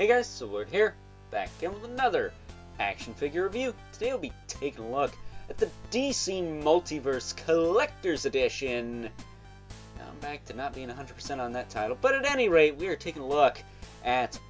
Hey guys, Silver here, back again with another action figure review. Today we'll be taking a look at the DC Multiverse Collector's Edition. Now I'm back to not being 100% on that title, but at any rate, we are taking a look at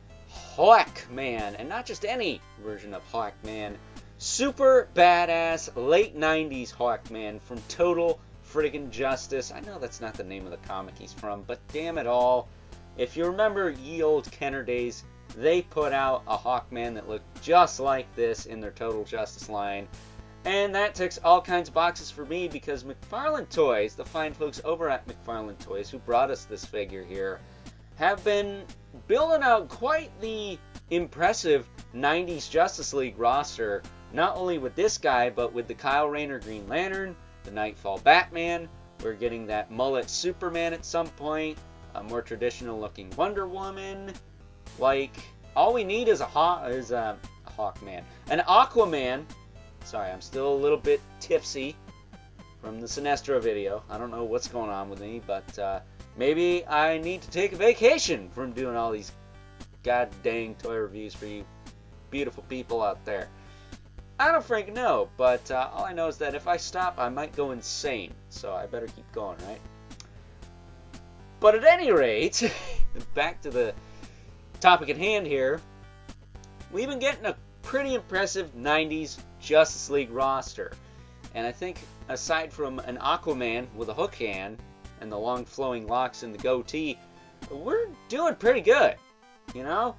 Hawkman, and not just any version of Hawkman. Super badass late 90s Hawkman from Total Friggin' Justice. I know that's not the name of the comic he's from, but damn it all. If you remember ye old Kenner days, they put out a Hawkman that looked just like this in their Total Justice line. And that ticks all kinds of boxes for me because McFarlane Toys, the fine folks over at McFarlane Toys who brought us this figure here, have been building out quite the impressive 90s Justice League roster. Not only with this guy, but with the Kyle Rayner Green Lantern, the Nightfall Batman. We're getting that mullet Superman at some point. A more traditional looking Wonder Woman. Like, all we need is a Hawkman. An Aquaman. Sorry, I'm still a little bit tipsy from the Sinestro video. I don't know what's going on with me, but maybe I need to take a vacation from doing all these god dang toy reviews for you beautiful people out there. I don't freaking know, but all I know is that if I stop, I might go insane. So I better keep going, right? But at any rate, back to the topic at hand here. We've been getting a pretty impressive 90s Justice League roster. And I think aside from an Aquaman with a hook hand and the long flowing locks and the goatee, we're doing pretty good. You know?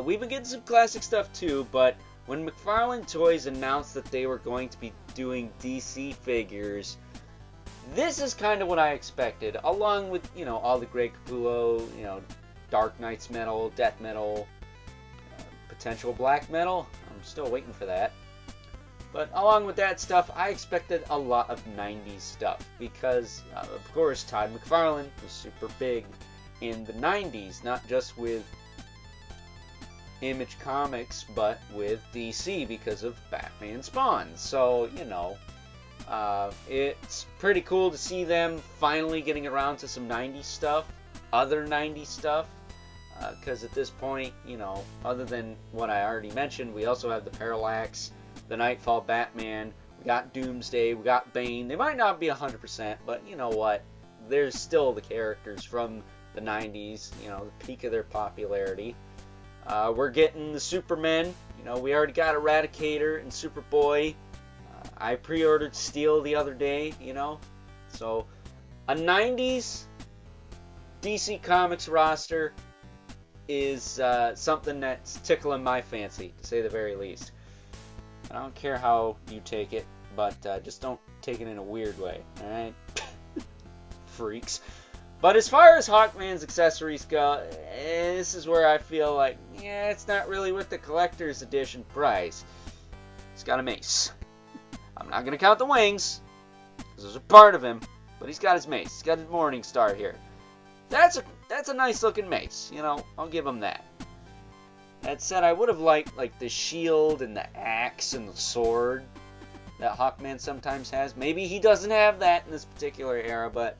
We've been getting some classic stuff too, but when McFarlane Toys announced that they were going to be doing DC figures, this is kind of what I expected, along with, you know, all the Greg Capullo, you know, Dark Knight's metal, Death metal, potential black metal. I'm still waiting for that. But along with that stuff, I expected a lot of 90s stuff because, of course, Todd McFarlane was super big in the 90s, not just with Image Comics, but with DC because of Batman Spawn. So, you know, it's pretty cool to see them finally getting around to some 90s stuff, other 90s stuff, because at this point, you know, other than what I already mentioned, we also have the Parallax, the Nightfall Batman, we got Doomsday, we got Bane. They might not be 100%, but you know what? There's still the characters from the 90s, you know, the peak of their popularity. We're getting the Supermen. You know, we already got Eradicator and Superboy. I pre-ordered Steel the other day, you know. So, a 90s DC Comics roster is something that's tickling my fancy, to say the very least. I don't care how you take it, but just don't take it in a weird way, alright? Freaks. But as far as Hawkman's accessories go, this is where I feel like, yeah, it's not really worth the collector's edition price. He's got a mace. I'm not going to count the wings, because those are part of him, but he's got his mace. He's got his Morning Star here. That's a nice looking mace, you know, I'll give him that. That said, I would have liked like the shield and the axe and the sword that Hawkman sometimes has. Maybe he doesn't have that in this particular era, but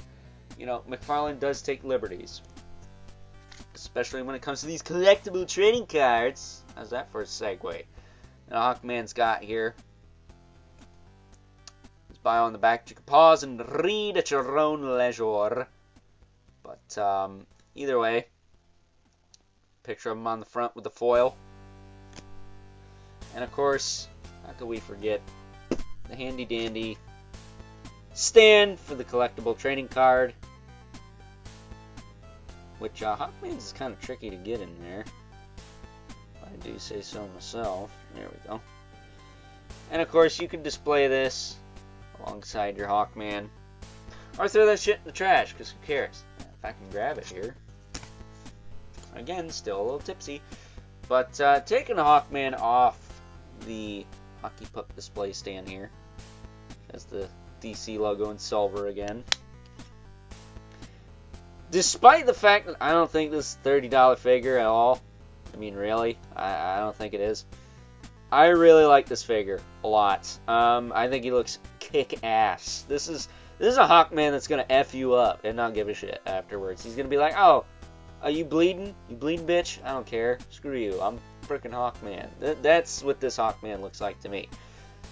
you know, McFarlane does take liberties. Especially when it comes to these collectible trading cards. How's that for a segue? Now Hawkman's got here. His bio on the back. You can pause and read at your own leisure. But either way, picture of him on the front with the foil. And of course, how could we forget the handy dandy stand for the collectible trading card, which Hawkman's is kind of tricky to get in there, if I do say so myself. There we go. And of course you can display this alongside your Hawkman, or throw that shit in the trash, because who cares? If I can grab it here. Again, still a little tipsy, but taking the Hawkman off the hockey puck display stand here, has the DC logo in silver again. Despite the fact that I don't think this is a $30 figure at all. I mean, really, I don't think it is. I really like this figure a lot. I think he looks kick-ass. This is a Hawkman that's gonna F you up and not give a shit afterwards. He's gonna be like, oh, Are you bleeding? You bleeding, bitch? I don't care. Screw you. I'm freaking Hawkman. That's what this Hawkman looks like to me.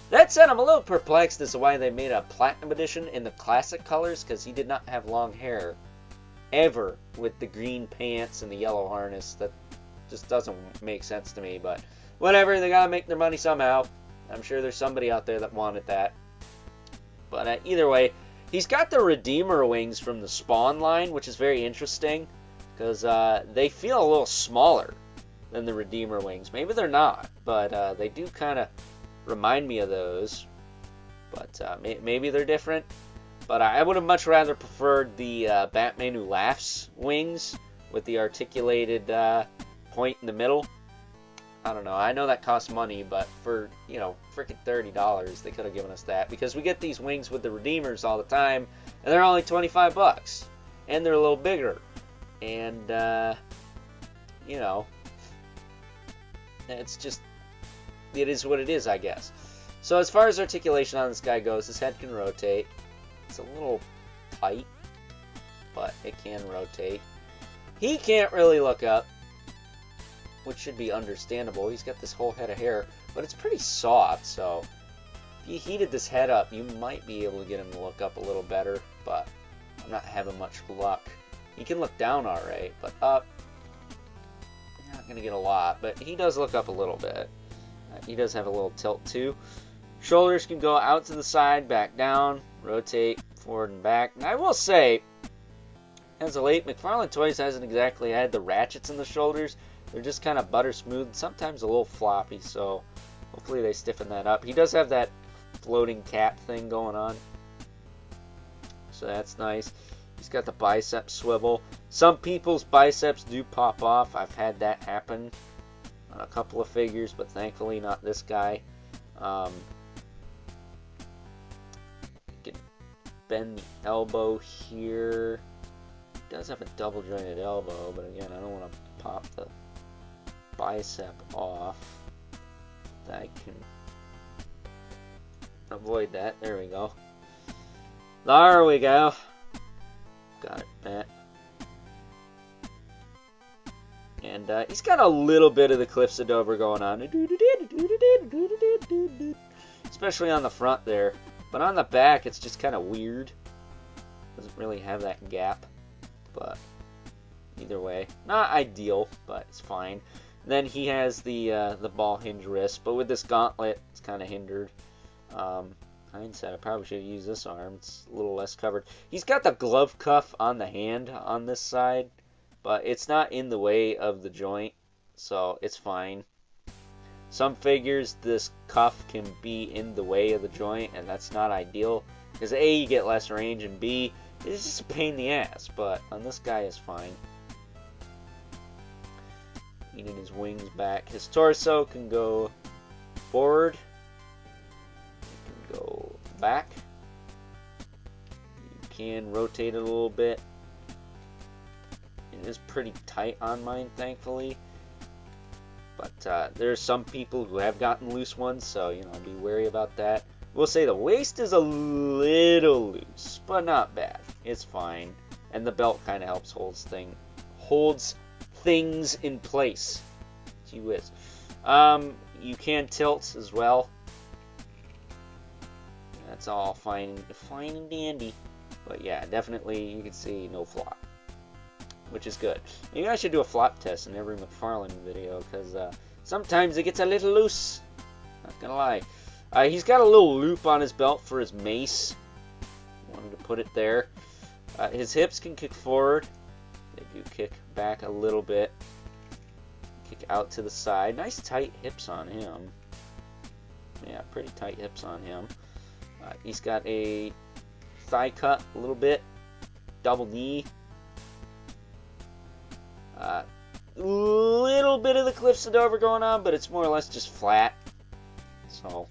That said, I'm a little perplexed as to why they made a Platinum Edition in the classic colors, because he did not have long hair ever with the green pants and the yellow harness. That just doesn't make sense to me, but whatever. They gotta make their money somehow. I'm sure there's somebody out there that wanted that. But either way, he's got the Redeemer wings from the Spawn line, which is very interesting, because they feel a little smaller than the Redeemer wings. Maybe they're not, but they do kind of remind me of those. But maybe they're different. But I would have much rather preferred the Batman Who Laughs wings with the articulated point in the middle. I don't know. I know that costs money, but for, you know, freaking $30, they could have given us that. Because we get these wings with the Redeemers all the time, and they're only 25 bucks. And they're a little bigger. And, you know, it's just, it is what it is, I guess. So as far as articulation on this guy goes, his head can rotate. It's a little tight, but it can rotate. He can't really look up, which should be understandable. He's got this whole head of hair, but it's pretty soft, so if you heated this head up, you might be able to get him to look up a little better, but I'm not having much luck. He can look down alright, but up, you're not going to get a lot, but he does look up a little bit. He does have a little tilt too. Shoulders can go out to the side, back down, rotate, forward and back. And I will say, as of late, McFarlane Toys hasn't exactly had the ratchets in the shoulders. They're just kind of butter smooth, sometimes a little floppy, so hopefully they stiffen that up. He does have that floating cap thing going on, so that's nice. He's got the bicep swivel. Some people's biceps do pop off. I've had that happen on a couple of figures, but thankfully not this guy. You can bend the elbow here. He does have a double jointed elbow, but again, I don't want to pop the bicep off. I can avoid that. There we go. There we go. Got it, Matt. And he's got a little bit of the Cliffs of Dover going on. Especially on the front there. But on the back, it's just kind of weird. Doesn't really have that gap. But either way, not ideal, but it's fine. Then he has the ball hinge wrist, but with this gauntlet, it's kind of hindered. Hindsight, I probably should have used this arm. It's a little less covered. He's got the glove cuff on the hand on this side, but it's not in the way of the joint, so it's fine. Some figures, this cuff can be in the way of the joint, and that's not ideal, because A, you get less range, and B, it's just a pain in the ass, but on this guy, it's fine. Leaning his wings back. His torso can go forward. It can go back. You can rotate it a little bit. It is pretty tight on mine, thankfully. But there are some people who have gotten loose ones, so, you know, be wary about that. We'll say the waist is a little loose, but not bad. It's fine. And the belt kind of helps holds things in place. Gee whiz. You can tilt as well. That's all fine and dandy. But yeah, definitely you can see no flop, which is good. Maybe I should do a flop test in every McFarlane video, because sometimes it gets a little loose. Not gonna lie. He's got a little loop on his belt for his mace. Wanted to put it there. His hips can kick forward. They do kick back a little bit. Kick out to the side. Nice tight hips on him. Yeah, pretty tight hips on him. He's got a thigh cut a little bit. Double knee. Little bit of the Cliffs of Dover going on, but it's more or less just flat. So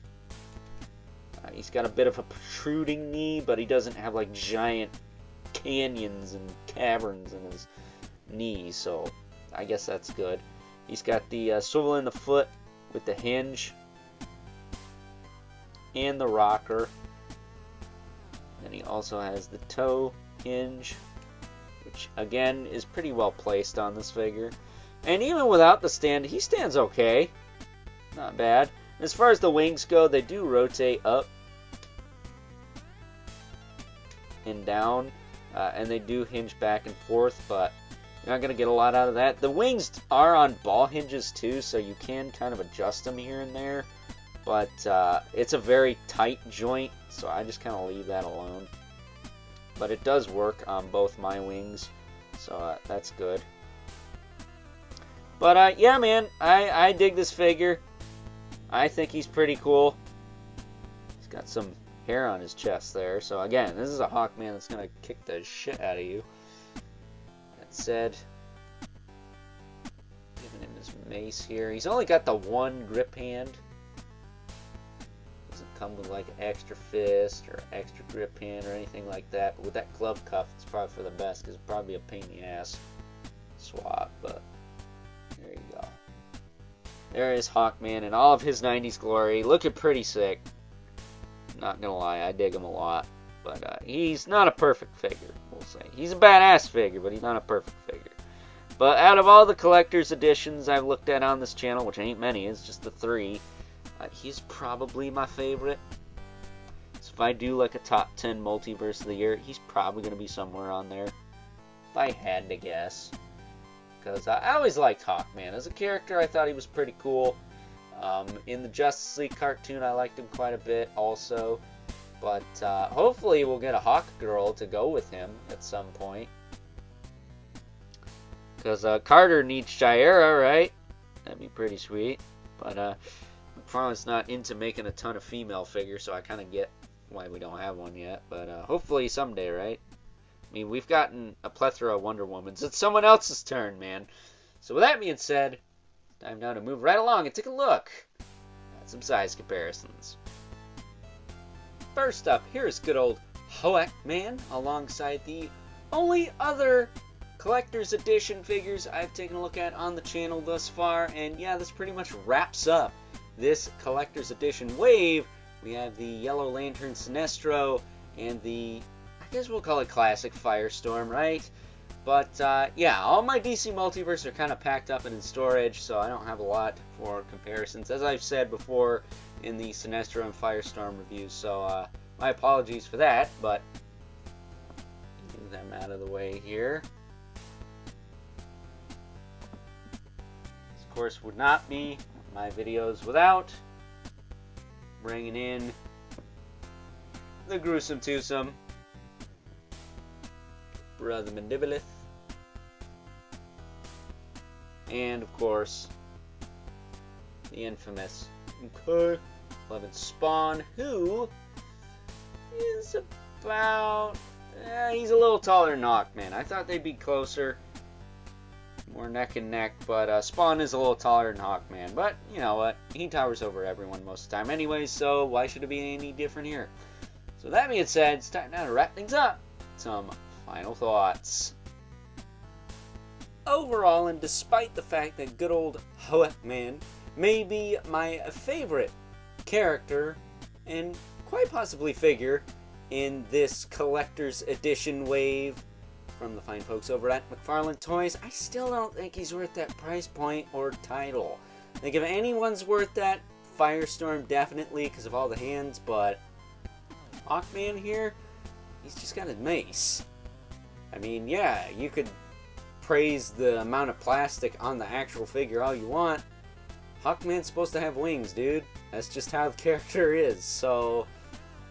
he's got a bit of a protruding knee, but he doesn't have like giant canyons and caverns in his knee, so I guess that's good. He's got the swivel in the foot with the hinge and the rocker. And he also has the toe hinge which again is pretty well placed on this figure. And even without the stand, he stands okay. Not bad. As far as the wings go, they do rotate up and down, and they do hinge back and forth, but you're not going to get a lot out of that. The wings are on ball hinges too, so you can kind of adjust them here and there, but it's a very tight joint, so I just kind of leave that alone. But it does work on both my wings, so that's good. But yeah, man, I dig this figure. I think he's pretty cool. He's got some hair on his chest there. So again, this is a Hawkman that's going to kick the shit out of you. That said, giving him his mace here. He's only got the one grip hand. Doesn't come with like an extra fist or extra grip hand or anything like that. But with that glove cuff, it's probably for the best because it's probably a pain in the ass swap. But there you go. There is Hawkman in all of his 90s glory. Looking pretty sick. Not gonna lie, I dig him a lot. But he's not a perfect figure, we'll say. He's a badass figure, but he's not a perfect figure. But out of all the collector's editions I've looked at on this channel, which ain't many, it's just the 3, he's probably my favorite. So if I do like a top 10 multiverse of the year, he's probably gonna be somewhere on there. If I had to guess. Because I always liked Hawkman. As a character, I thought he was pretty cool. In the Justice League cartoon, I liked him quite a bit also. But hopefully we'll get a Hawk Girl to go with him at some point. Because Carter needs Shira, right? That'd be pretty sweet. But McFarlane's not into making a ton of female figures, so I kind of get why we don't have one yet. But hopefully someday, right? I mean, we've gotten a plethora of Wonder Womans. It's someone else's turn, man. So with that being said, it's time now to move right along and take a look at some size comparisons. First up, here's good old Hawkman alongside the only other collector's edition figures I've taken a look at on the channel thus far. And yeah, this pretty much wraps up this collector's edition wave. We have the Yellow Lantern Sinestro and the, I guess we'll call it classic Firestorm, right? But yeah, all my DC Multiverse are kind of packed up and in storage, so I don't have a lot for comparisons, as I've said before in the Sinestro and Firestorm reviews. So my apologies for that, but move them out of the way here. This, of course, would not be my videos without bringing in the gruesome twosome. Brother Mandibilith. And, of course, the infamous 11 Spawn, who is about... he's a little taller than Hawkman. I thought they'd be closer, more neck and neck, but Spawn is a little taller than Hawkman. But, you know what? He towers over everyone most of the time anyway, so why should it be any different here? So that being said, it's time now to wrap things up. Some final thoughts. Overall, and despite the fact that good old Hawkman may be my favorite character and quite possibly figure in this collector's edition wave from the fine folks over at McFarlane Toys, I still don't think he's worth that price point or title. I think if anyone's worth that, Firestorm definitely because of all the hands, but Hawkman here, he's just got his mace. I mean, yeah, you could praise the amount of plastic on the actual figure all you want. Hawkman's supposed to have wings, dude. That's just how the character is. So,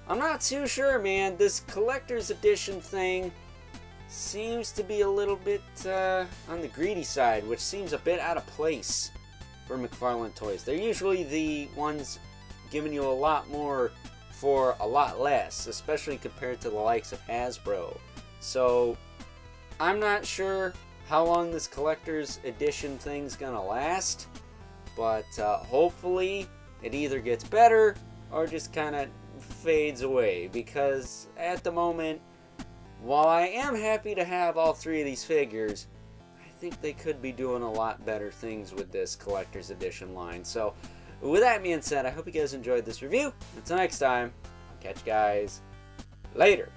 I'm not too sure, man. This collector's edition thing seems to be a little bit on the greedy side, which seems a bit out of place for McFarlane Toys. They're usually the ones giving you a lot more for a lot less, especially compared to the likes of Hasbro. So, I'm not sure how long this collector's edition thing's gonna last, but hopefully it either gets better or just kind of fades away, because at the moment, while I am happy to have all 3 of these figures, I think they could be doing a lot better things with this collector's edition line. So with that being said, I hope you guys enjoyed this review. Until next time, I'll catch you guys later.